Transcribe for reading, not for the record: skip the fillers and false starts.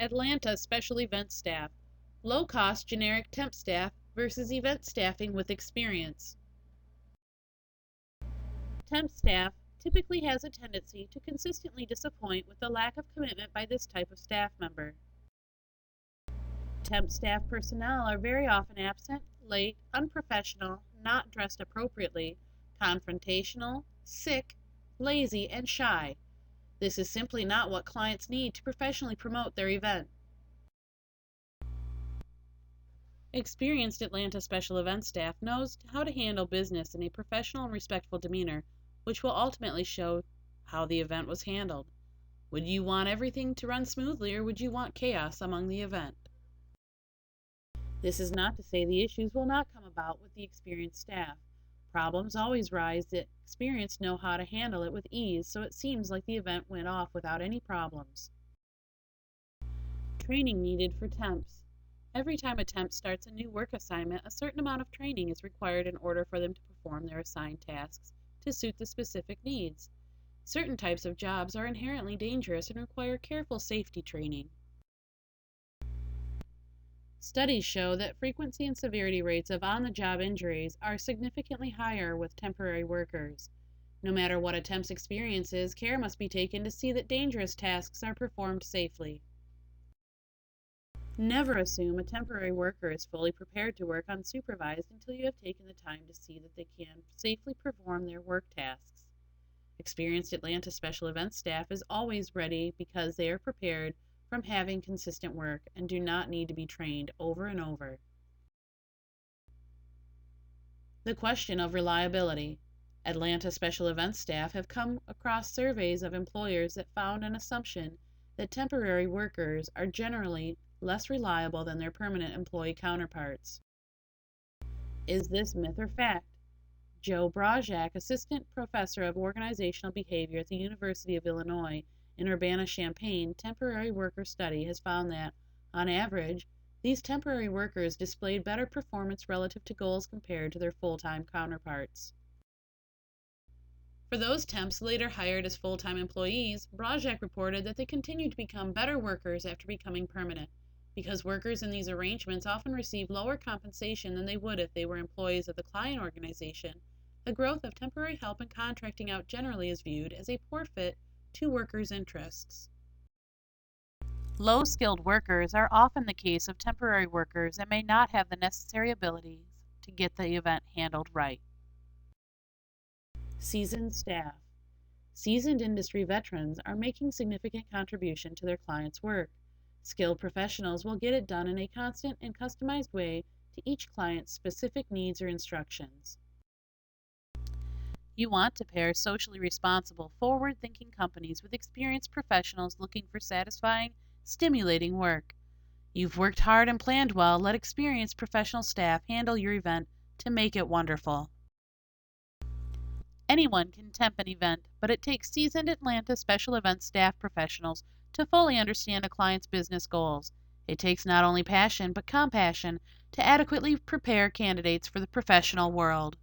Atlanta special event staff, low-cost generic temp staff versus event staffing with experience. Temp staff typically has a tendency to consistently disappoint with the lack of commitment by this type of staff member. Temp staff personnel are very often absent, late, unprofessional, not dressed appropriately, confrontational, sick, lazy, and shy. This is simply not what clients need to professionally promote their event. Experienced Atlanta special event staff knows how to handle business in a professional and respectful demeanor, which will ultimately show how the event was handled. Would you want everything to run smoothly, or would you want chaos among the event? This is not to say the issues will not come about with the experienced staff. Problems always rise. The experienced know how to handle it with ease, so it seems like the event went off without any problems. Training needed for temps. Every time a temp starts a new work assignment, a certain amount of training is required in order for them to perform their assigned tasks to suit the specific needs. Certain types of jobs are inherently dangerous and require careful safety training. Studies show that frequency and severity rates of on-the-job injuries are significantly higher with temporary workers. No matter what a temp's experience is, care must be taken to see that dangerous tasks are performed safely. Never assume a temporary worker is fully prepared to work unsupervised until you have taken the time to see that they can safely perform their work tasks. Experienced Atlanta special events staff is always ready because they are prepared from having consistent work and do not need to be trained over and over. The question of reliability. Atlanta special events staff have come across surveys of employers that found an assumption that temporary workers are generally less reliable than their permanent employee counterparts. Is this myth or fact? Joe Brajak, assistant professor of organizational behavior at the University of Illinois in Urbana-Champaign temporary worker study, has found that, on average, these temporary workers displayed better performance relative to goals compared to their full-time counterparts. For those temps later hired as full-time employees, Brajak reported that they continued to become better workers after becoming permanent, because workers in these arrangements often receive lower compensation than they would if they were employees of the client organization. The growth of temporary help and contracting out generally is viewed as a poor fit to workers' interests. Low-skilled workers are often the case of temporary workers and may not have the necessary abilities to get the event handled right. Seasoned staff. Seasoned industry veterans are making significant contribution to their clients' work. Skilled professionals will get it done in a constant and customized way to each client's specific needs or instructions. You want to pair socially responsible, forward-thinking companies with experienced professionals looking for satisfying, stimulating work. You've worked hard and planned well. Let experienced professional staff handle your event to make it wonderful. Anyone can temp an event, but it takes seasoned Atlanta special event staff professionals to fully understand a client's business goals. It takes not only passion, but compassion to adequately prepare candidates for the professional world.